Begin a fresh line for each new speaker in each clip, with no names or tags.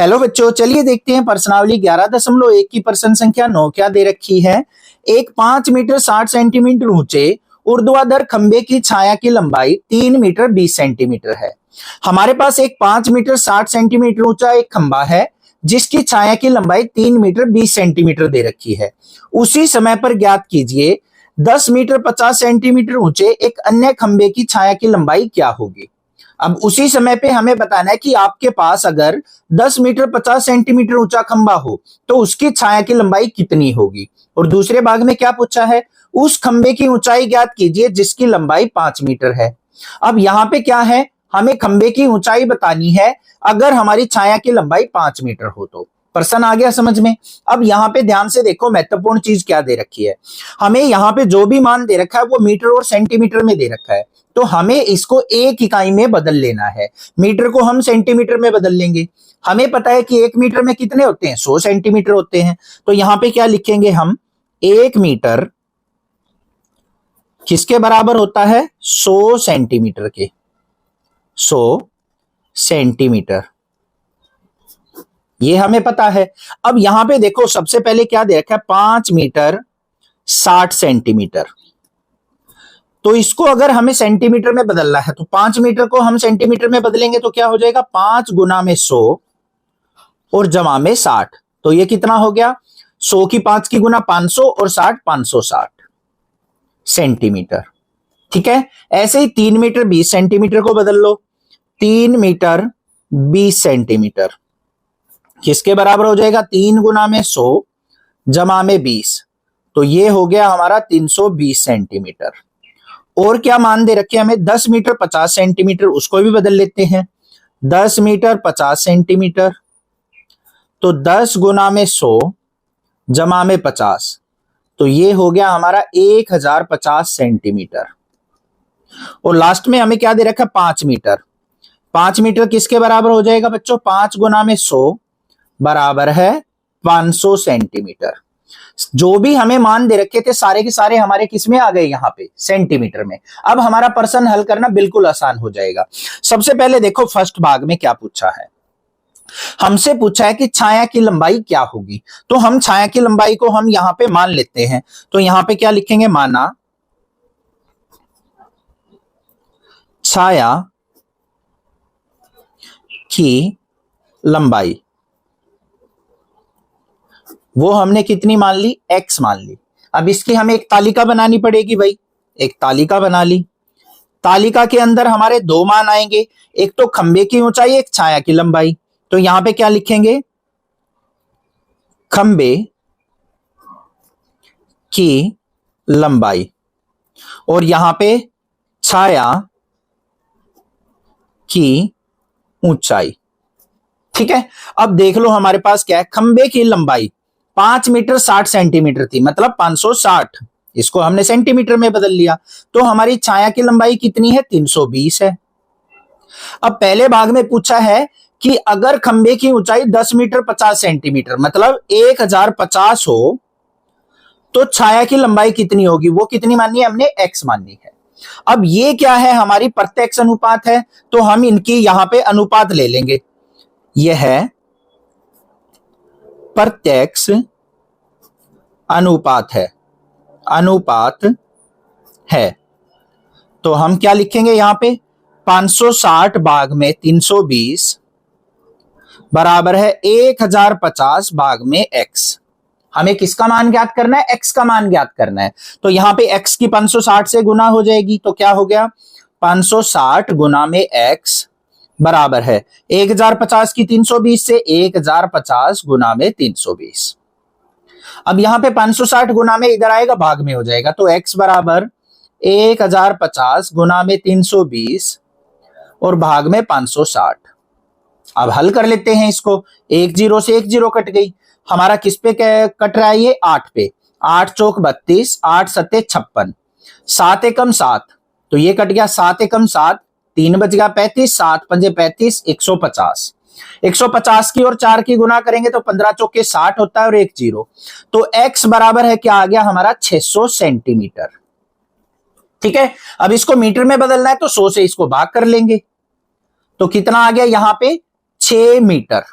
Hello बच्चों, चलिए देखते हैं प्रश्नावली 11.1 की प्रश्न संख्या 9 क्या दे रखी है। एक 5 मीटर 60 सेंटीमीटर ऊंचे ऊर्ध्वाधर खंबे की छाया की लंबाई 3 मीटर 20 सेंटीमीटर है। हमारे पास एक 5 मीटर 60 सेंटीमीटर ऊंचा एक खंबा है जिसकी छाया की लंबाई 3 मीटर 20 सेंटीमीटर दे रखी है। उसी समय पर ज्ञात कीजिए 10 मीटर 50 सेंटीमीटर ऊंचे एक अन्य खंबे की छाया की लंबाई क्या होगी। अब उसी समय पे हमें बताना है कि आपके पास अगर 10 मीटर 50 सेंटीमीटर ऊंचा खंबा हो तो उसकी छाया की लंबाई कितनी होगी। और दूसरे भाग में क्या पूछा है, उस खंबे की ऊंचाई ज्ञात कीजिए जिसकी लंबाई 5 मीटर है। अब यहाँ पे क्या है, हमें खंबे की ऊंचाई बतानी है अगर हमारी छाया की लंबाई 5 मीटर हो तो। प्रश्न आ गया समझ में। अब यहाँ पे ध्यान से देखो, महत्वपूर्ण चीज क्या दे रखी है, हमें यहाँ पे जो भी मान दे रखा है वो मीटर और सेंटीमीटर में दे रखा है, तो हमें इसको एक इकाई में बदल लेना है। मीटर को हम सेंटीमीटर में बदल लेंगे। हमें पता है कि 1 मीटर में कितने होते हैं, 100 सेंटीमीटर होते हैं। तो यहां पे क्या लिखेंगे हम, 1 मीटर किसके बराबर होता है, 100 सेंटीमीटर के, 100 सेंटीमीटर, ये हमें पता है। अब यहां पे देखो सबसे पहले क्या दे रखा है, 5 मीटर 60 सेंटीमीटर। तो इसको अगर हमें सेंटीमीटर में बदलना है तो 5 मीटर को हम सेंटीमीटर में बदलेंगे तो क्या हो जाएगा, 5 गुना में 100 और जमा में 60। तो ये कितना हो गया, 100 की 5 की गुना 500 और 60 560 सेंटीमीटर। ठीक है, ऐसे ही 3 मीटर 20 सेंटीमीटर को बदल लो, 3 मीटर 20 सेंटीमीटर किसके बराबर हो जाएगा, 3 गुना में 100 जमा में 20। तो ये हो गया हमारा 320 सेंटीमीटर। और क्या मान दे रखे हमें, 10 मीटर 50 सेंटीमीटर, उसको भी बदल लेते हैं, 10 मीटर 50 सेंटीमीटर। तो 10 गुना में 100 जमा में 50, तो ये हो गया हमारा 1050 सेंटीमीटर। और लास्ट में हमें क्या दे रखा है, 5 मीटर। 5 मीटर किसके बराबर हो जाएगा बच्चों, 5 गुना में 100 बराबर है 500 सेंटीमीटर। जो भी हमें मान दे रखे थे सारे के सारे हमारे किस में आ गए, यहाँ पे सेंटीमीटर में। अब हमारा प्रश्न हल करना बिल्कुल आसान हो जाएगा। सबसे पहले देखो फर्स्ट भाग में क्या पूछा है, हमसे पूछा है कि छाया की लंबाई क्या होगी। तो हम छाया की लंबाई को हम यहां पे मान लेते हैं। तो यहां पे क्या लिखेंगे, माना छाया की लंबाई, वो हमने कितनी मान ली, x मान ली। अब इसकी हमें एक तालिका बनानी पड़ेगी भाई, एक तालिका बना ली। तालिका के अंदर हमारे दो मान आएंगे, एक तो खंबे की ऊंचाई, एक छाया की लंबाई। तो यहां पे क्या लिखेंगे, खंबे की लंबाई, और यहां पे छाया की ऊंचाई। ठीक है, अब देख लो हमारे पास क्या है, खंबे की लंबाई 5 मीटर 60 सेंटीमीटर थी, मतलब 560, इसको हमने सेंटीमीटर में बदल लिया। तो हमारी छाया की लंबाई कितनी है, 320 है। अब पहले भाग में पूछा है कि अगर खंबे की ऊंचाई 10 मीटर 50 सेंटीमीटर मतलब 1050 हो तो छाया की लंबाई कितनी होगी, वो कितनी माननी है हमने, x माननी है। अब ये क्या है, हमारी प्रत्यक्ष अनुपात है, तो हम इनकी यहां पे अनुपात ले लेंगे। यह है प्रत्यक्ष अनुपात है, अनुपात है। तो हम क्या लिखेंगे यहां पे, 560 भाग में 320 बराबर है 1050 भाग में x। हमें किसका मान ज्ञात करना है, x का मान ज्ञात करना है। तो यहां पे x की 560 से गुना हो जाएगी, तो क्या हो गया, 560 गुना में x बराबर है 1050 की 320 से 1050 गुना में 320। अब यहां पे 560 गुना में इधर आएगा, भाग में हो जाएगा, तो x बराबर 1050 गुना में 320 और भाग में 560। अब हल कर लेते हैं इसको, एक जीरो से एक जीरो कट गई, हमारा किस पे कट रहा है, ये 8 पे, 8 चौक 32, 8 सत्ते 56, 7 एकम 7, तो ये कट गया, 7 एकम 7, 3 बच गया 35, 7 पंजे 35, 150। 150 की और 4 की गुना करेंगे तो 15 चौके 60 होता है और एक जीरो। तो x बराबर है क्या आ गया हमारा, 600 सेंटीमीटर। ठीक है, अब इसको मीटर में बदलना है तो 100 से इसको भाग कर लेंगे, तो कितना आ गया यहां पे, 6 मीटर।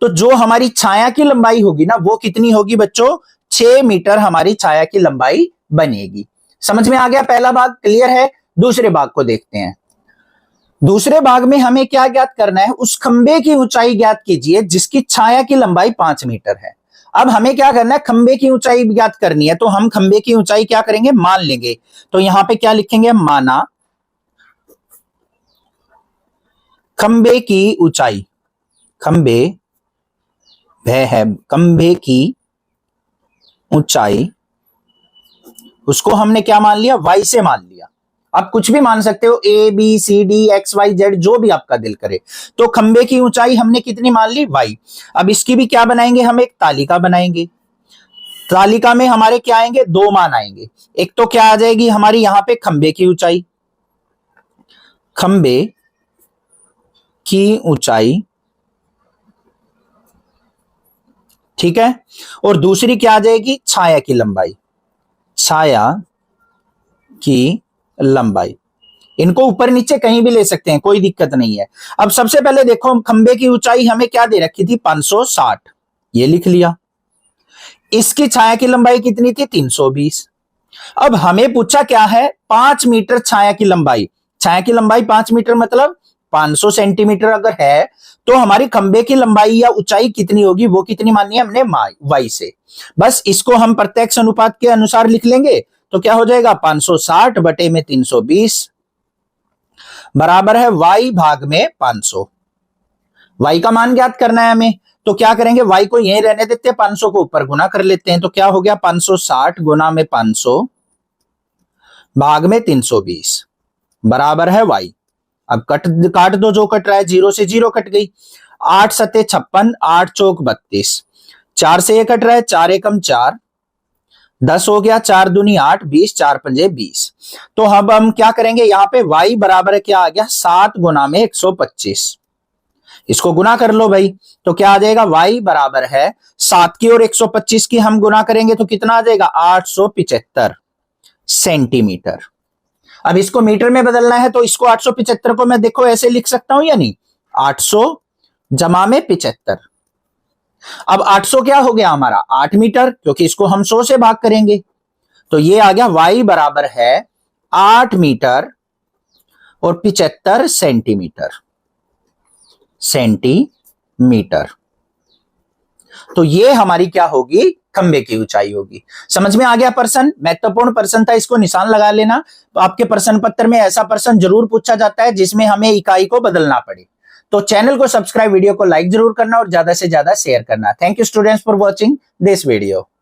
तो जो हमारी छाया की लंबाई होगी ना वो कितनी होगी बच्चों, 6 मीटर हमारी छाया की लंबाई बनेगी। समझ में आ गया? पहला भाग क्लियर है। दूसरे भाग को देखते हैं। दूसरे भाग में हमें क्या ज्ञात करना है, उस खंबे की ऊंचाई ज्ञात कीजिए जिसकी छाया की लंबाई 5 मीटर है। अब हमें क्या करना है, खंबे की ऊंचाई ज्ञात करनी है, तो हम खंबे की ऊंचाई क्या करेंगे, मान लेंगे। तो यहां पे क्या लिखेंगे, माना खंबे की ऊंचाई, खंबे वह है खंबे की ऊंचाई, उसको हमने क्या मान लिया, y से मान लिया। आप कुछ भी मान सकते हो, a b c d x y z जो भी आपका दिल करे। तो खंबे की ऊंचाई हमने कितनी मान ली, y। अब इसकी भी क्या बनाएंगे, हम एक तालिका बनाएंगे। तालिका में हमारे क्या आएंगे, दो मान आएंगे। एक तो क्या आ जाएगी हमारी यहां पे खंबे की ऊंचाई, खंबे की ऊंचाई, ठीक है। और दूसरी क्या आ जाएगी, छाया की लंबाई, छाया की लंबाई। इनको ऊपर नीचे कहीं भी ले सकते हैं, कोई दिक्कत नहीं है। अब सबसे पहले देखो, खंबे की ऊंचाई हमें क्या दे रखी थी, 560, ये लिख लिया। इसकी छाया की लंबाई कितनी थी, 320। अब हमें पूछा क्या है, 5 मीटर छाया की लंबाई। छाया की लंबाई 5 मीटर मतलब 500 सेंटीमीटर अगर है, तो हमारी खंबे की लंबाई या ऊंचाई कितनी होगी, वो कितनी माननी है हमने, y से। बस इसको हम प्रत्यक्ष अनुपात के अनुसार लिख लेंगे। तो क्या हो जाएगा, 560 बटे में 320 बराबर है y भाग में 500। y का मान ज्ञात करना है हमें, तो क्या करेंगे, y को यहीं रहने देते हैं, 500 को ऊपर गुना कर लेते हैं। तो क्या हो गया, 560 गुना में 500 भाग में 320 बराबर है y। अब काट दो, जो कट रहा है, 0 से 0 कट गई। 8 सत्ते 56, 8 चौक 32, 4 से ये कट रहा है, 4 एकम 4, 10 हो गया, 4 दूनी 8, 20, 4 पंजे 20। तो अब हम क्या करेंगे, यहां पे y बराबर क्या आ गया, 7 गुना में 125। इसको गुना कर लो भाई, तो क्या आ जाएगा, y बराबर है 7 की और 125 की हम गुना करेंगे तो कितना आ जाएगा, 875 सेंटीमीटर। अब इसको मीटर में बदलना है, तो इसको 875 को मैं देखो ऐसे लिख सकता हूं या नहीं, 800 जमा में 75। अब 800 क्या हो गया हमारा, 8 मीटर, क्योंकि इसको हम 100 से भाग करेंगे। तो ये आ गया y बराबर है 8 मीटर और 75 सेंटीमीटर, सेंटीमीटर। तो ये हमारी क्या होगी, खंबे की ऊंचाई होगी। समझ में आ गया प्रश्न, महत्वपूर्ण प्रश्न था, इसको निशान लगा लेना। तो आपके प्रश्न पत्र में ऐसा प्रश्न जरूर पूछा जाता है जिसमें हमें इकाई को बदलना पड़े। तो चैनल को सब्सक्राइब, वीडियो को लाइक जरूर करना और ज्यादा से ज्यादा शेयर करना। Thank you students for watching this video.